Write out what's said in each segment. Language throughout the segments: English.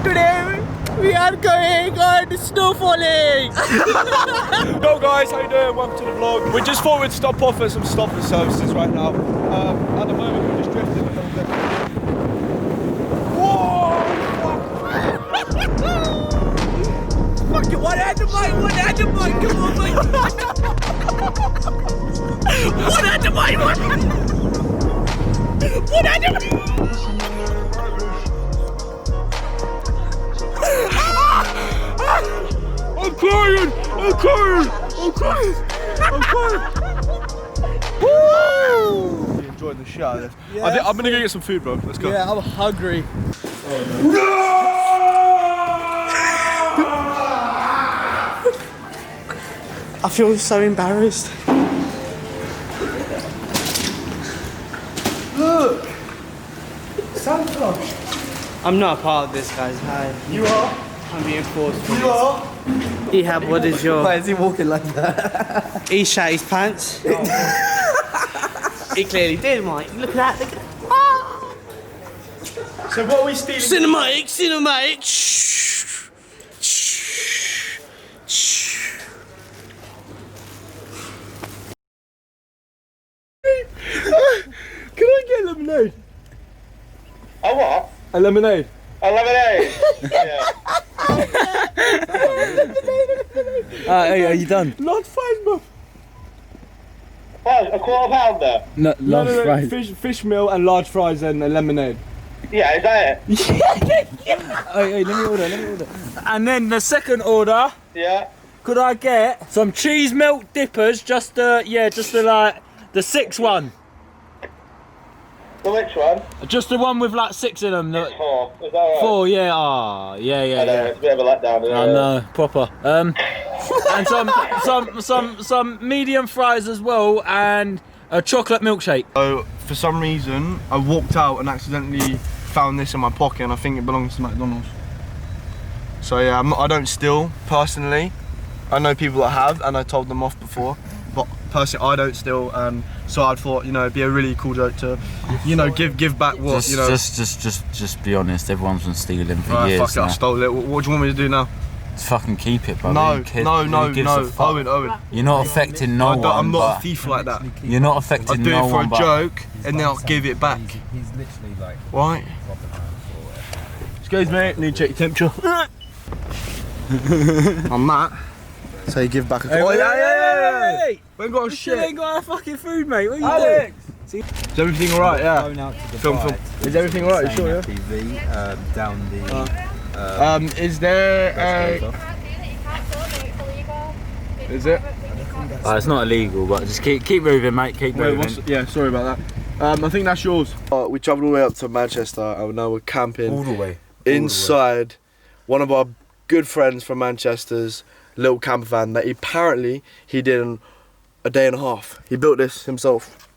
Today we are going on snowfalling. Yo guys, how you doing? Welcome to the vlog. We just thought we'd stop off at some stopping services right now. At the moment we're just drifting a little bit. Whoa! Fuck you, one hand to mine, one hand to mine, come on mate. One hand to mine, one hand to mine. I'm crying! I'm crying! I'm crying! I'm crying! Woo! You enjoyed the shit out of this. Yes. I'm gonna go get some food, bro. Let's go. Yeah, I'm hungry. I feel so embarrassed. Look! Santa! I'm not a part of this, guys. Hi. You are? I'm being forced. You are? Ehab, what is your... Why is he walking like that? He shat his pants. He clearly did, mate. Look at that. Look at that. So what are we stealing? Cinematic, cinematic. Shh. Shh. Shh. Can I get lemonade? A what? A lemonade. A lemonade? Yeah. Hey, are you done? Large fries, bro. What, a quarter pounder? No, large fries. Fish meal and large fries and a lemonade. Yeah, is that it? Hey, let me order. And then the second order, Yeah. could I get some cheese milk dippers? Just the 6 one. The which one? Just the one with like 6 in them. The, 4. Is that right? 4, yeah. Ah, yeah. I know, it's a bit of a letdown. Isn't I it? know, proper. And some medium fries as well, and a chocolate milkshake. So for some reason I walked out and accidentally found this in my pocket and I think it belongs to McDonald's. So yeah, I don't steal personally. I know people that have and I told them off before, but personally I don't steal, and so I thought, you know, it'd be a really cool joke to, you know, give back what, Just, you know. just be honest. Everyone's been stealing for Right, years fuck it, I now. stole it. What do you want me to do now? Just fucking keep it, bro. No, Who gives no, a fuck? Owen. You're not affecting no one. I'm not a but thief like that. You're not I affecting do no it for one. a but joke and then I'll give it back. He's literally like... Right? Excuse me, need to check your temperature. I'm Matt. So you give back a... Hey, oh, hey, yeah. hey, We ain't got a You shit. ain't got our fucking food, mate. What are you Alex! doing? Is everything alright? Yeah. Going out to the Film. Is everything alright? You sure, yeah? TV, down the... Is there Is it? it's not illegal, but just keep moving, mate. Keep moving. Yeah, sorry about that. I think that's yours. We travelled all the way up to Manchester and now we're camping all the way. inside one of our good friends from Manchester's little camper van that he did in a day and a half. He built this himself.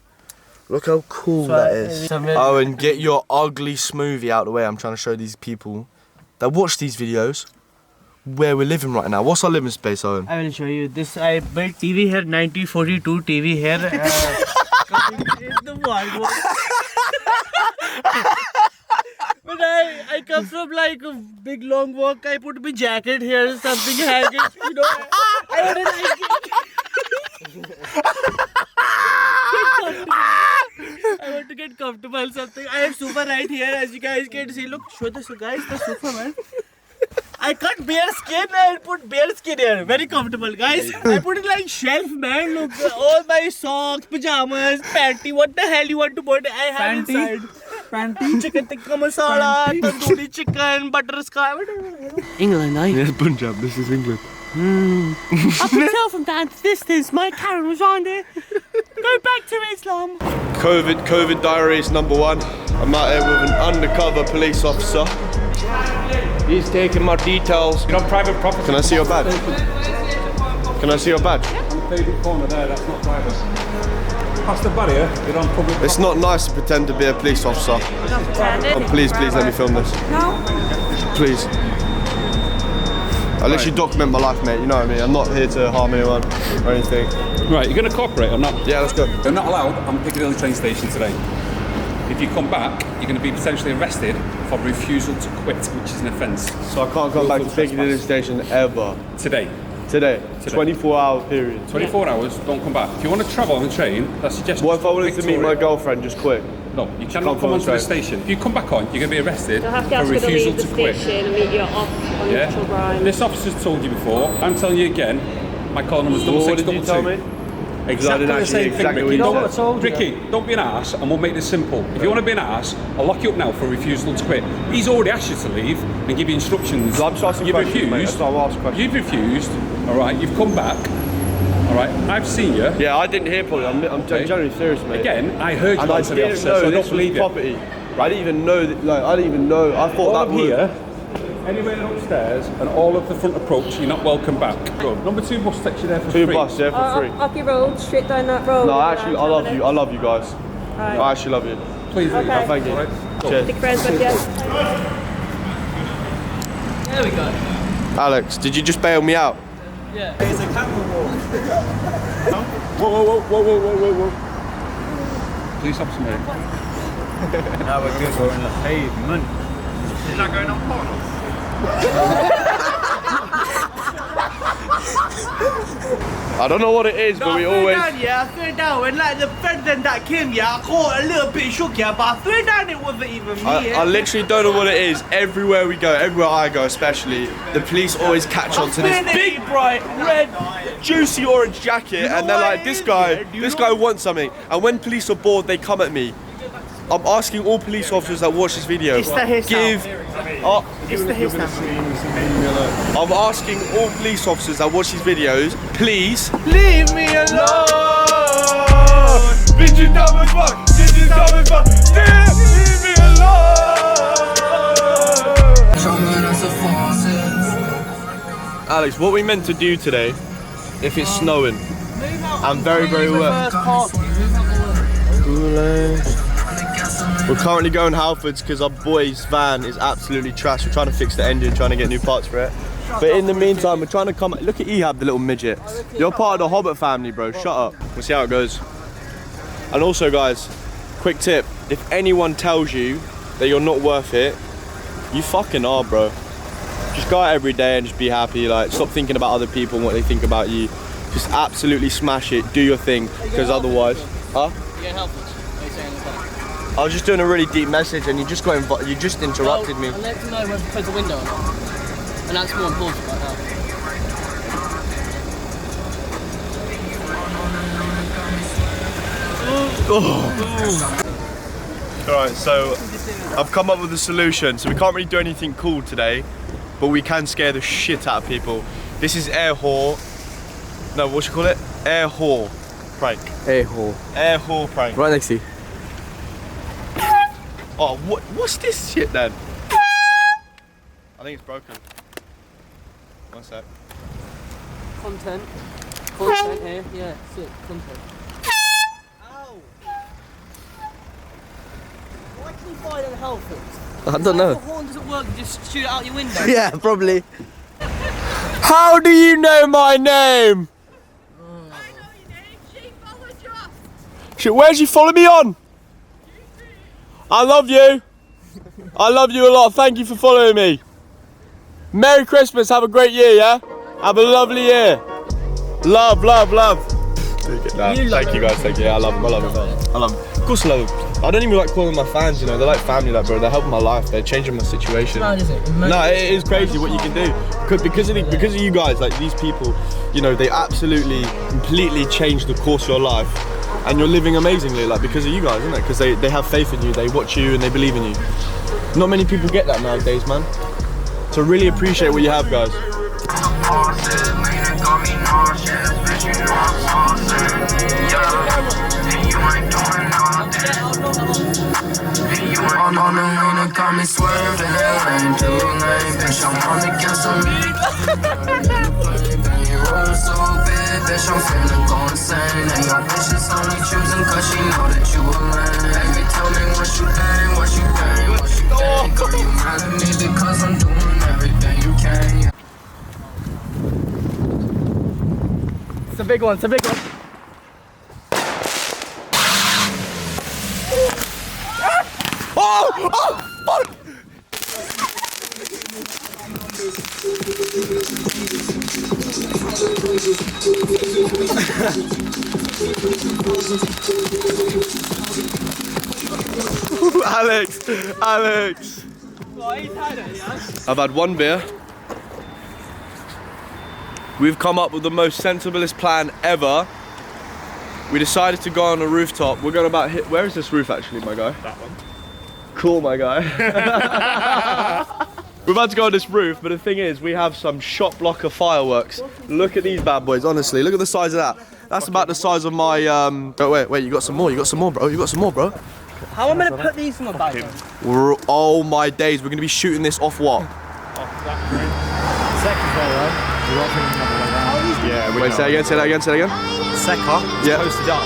Look how cool that is. Oh, and get your ugly smoothie out of the way. I'm trying to show these people that watch these videos where we're living right now. What's our living space, Owen? I will show you. This I built TV here, 1942 TV here. The world. But I come from like a big long walk. I put my jacket here, something hanging. You know, I want to get comfortable. Something. I have sofa right here, as you guys can see. Look, show this guys the sofa, man. I cut bear skin and put bear skin here. Very comfortable, guys. I put it like shelf, man. Look, all my socks, pajamas, panty. What the hell you want to put? I have inside. Panty. Chicken tikka masala, tandoori chicken, butterscotch. England, eh? Yes, Punjab. This is England. I can tell from that distance. My Karen was on there. Go back to Islam. COVID diaries #1. I'm out here with an undercover police officer. He's taking my details. You're on private property. Can I see your badge? Can I see your badge? On the faded corner there, that's not private. Past the barrier, you're on public It's not nice to pretend to be a police officer. Oh, please let me film this. No. Please. I literally document my life, mate. You know what I mean? I'm not here to harm anyone or anything. Right, you're going to cooperate or not? Yeah, let's go. You're not allowed on Piccadilly train station today. If you come back, you're going to be potentially arrested for refusal to quit, which is an offence. So I can't come back to Willful Piccadilly trespass. Station ever. Today. Today. 24-hour period. 24 hours, don't come back. If you want to travel on the train, I suggest. What if I wanted to meet my Victoria. girlfriend just quick? No, you cannot come come on onto the train. station. If you come back on, you're going to be arrested You'll have to for ask her to refusal leave the to quit. station and meet you off on the Yeah. Mitchell Brine. This officer's told you before. I'm telling you again. My call number is What did you tell 6622. me? Exactly didn't the actually same exactly thing, what Ricky. you Don't, said. Ricky, don't be an arse, and we'll make this simple. If you want to be an arse, I'll lock you up now for refusal to quit. He's already asked you to leave and give you instructions. I'm just asking You've questions, mate. refused. That's why I'm asking questions. You've refused. All right. You've come back. All right. I've seen you. Yeah, I didn't hear probably. I'm Okay. generally serious, mate. Again, I heard you And I answer the didn't officer, know so I this don't was believe it. property. I didn't even know that. Like, I didn't even know. I thought All that of was. here, anywhere upstairs, and all of the front approach, you're not welcome back. Go. Number 2 bus takes you there for Two free. bus, yeah, for free. Up your road, straight down that road. No, actually, I love you. I love you guys. Right. I actually love you. Please leave. Okay. Thank you. All right. Cheers. Take friends with you. There we go. Alex, did you just bail me out? Yeah. It's a camera wall. Whoa. Please stop some here. Now we're good on the pavement. I don't know what it is, but we always. Yeah, third down. When like the president that came, yeah, I caught a little bit shook, yeah, but third down it wasn't even me. I literally don't know what it is. Everywhere we go, everywhere I go especially, the police always catch on to this big, bright, red, juicy orange jacket, and they're like, this guy wants something. And when police are bored, they come at me. I'm asking all police officers that watch this video, It's the hairstyle. It's the hairstyle. I'm asking all police officers that watch these videos, please Leave me alone. Bitch, you dumb as fuck. Bitch, you dumb as fuck. Leave me alone. Alex, what we meant to do today, if it's snowing, I'm very, very wet. We're currently going Halfords because our boy's van is absolutely trash. We're trying to fix the engine, trying to get new parts for it. But in the meantime, we're trying to come. Look at Ehab, the little midget. You're part of the Hobbit family, bro. Shut up. We'll see how it goes. And also, guys, quick tip: if anyone tells you that you're not worth it, you fucking are, bro. Just go out every day and just be happy. Like, stop thinking about other people and what they think about you. Just absolutely smash it. Do your thing, because otherwise, huh? I was just doing a really deep message, and you just got you just interrupted me. I'd like to know whether to close the window or not. And that's more important right now. Alright, so I've come up with a solution. So we can't really do anything cool today, but we can scare the shit out of people. This is air whore. No, what you call it? Air whore prank. Air hole. Air whore prank. Right next to you. Oh, what's this shit then? I think it's broken. One sec. Content here, yeah, sick, content. Ow! Why can you buy them Halfords? I don't know. If the horn doesn't work, you just shoot it out your window. Yeah, probably. How do you know my name? Shit, where'd you follow me on? I love you. I love you a lot. Thank you for following me. Merry Christmas. Have a great year, yeah? Have a lovely year. Love, love, love. Thank you guys. Thank you. I love them. I love them. I love them. Of course I love them. I don't even like calling them my fans, you know. They're like family, like, bro. They're helping my life. They're changing my situation. Mad, is it? No, it is crazy what you can do. Because of you guys, like these people, you know, they absolutely, completely changed the course of your life. And you're living amazingly, like, because of you guys, isn't it? Because they have faith in you, they watch you and they believe in you. Not many people get that nowadays, man. So really appreciate what you have, guys. Bitch, I'm finna go insane. And your bitch is only choosing cause she know that you a man. Baby, tell me what you think, what you think, what you think. Are you mad at me because I'm doing everything you can? It's a big one, it's a big one. Alex. I've had one beer. We've come up with the most sensiblest plan ever. We decided to go on a rooftop. We're gonna about hit. Where is this roof actually, my guy? That one. Cool, my guy. We're about to go on this roof, but the thing is, we have some shot blocker fireworks. Look at these bad boys, honestly. Look at the size of that. That's about the size of my. Oh, wait, you got some more. You got some more, bro. You got some more, bro. How am I gonna put these in my bag? Oh my days, we're gonna be shooting this off what? Yeah, Wait, say that again. Secca, Yeah. posted up.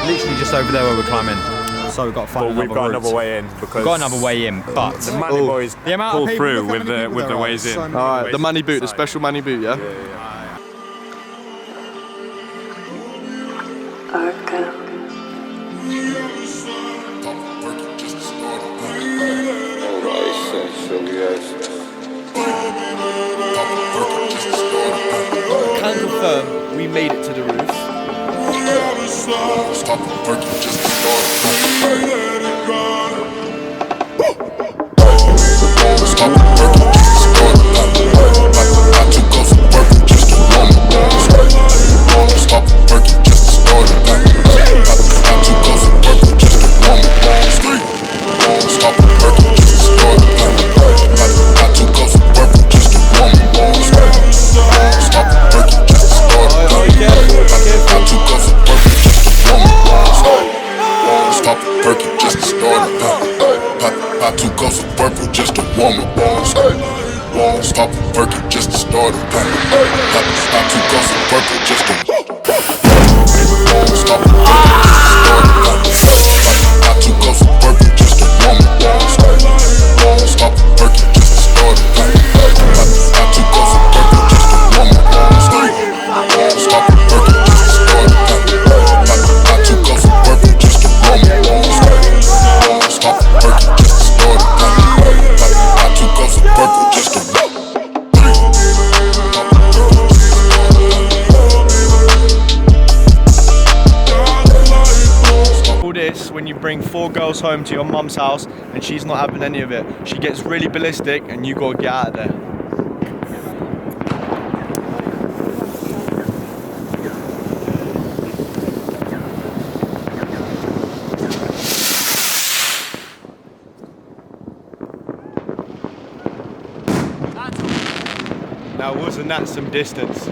Literally just over there where we're climbing. So we've got to find another We've got route. another way in because We've got another way in, but the Manny Oh. boys the amount of pull people- through look how with many the people with the there are. ways in. So many Alright, the Manny boot, the special Manny boot, yeah? Can confirm we made it to the roof. Stop working just to start a thing. Not two cups of purple just to stop not two cups of purple just to stop working just to start a thing. Not two cups of purple just to stop working just to start a thing. Not two cups of purple just to stop working just to start a thing. Not two cups of purple just to This when you bring 4 girls home to your mum's house and she's not having any of it. She gets really ballistic and you gotta get out of there. Now wasn't that some distance?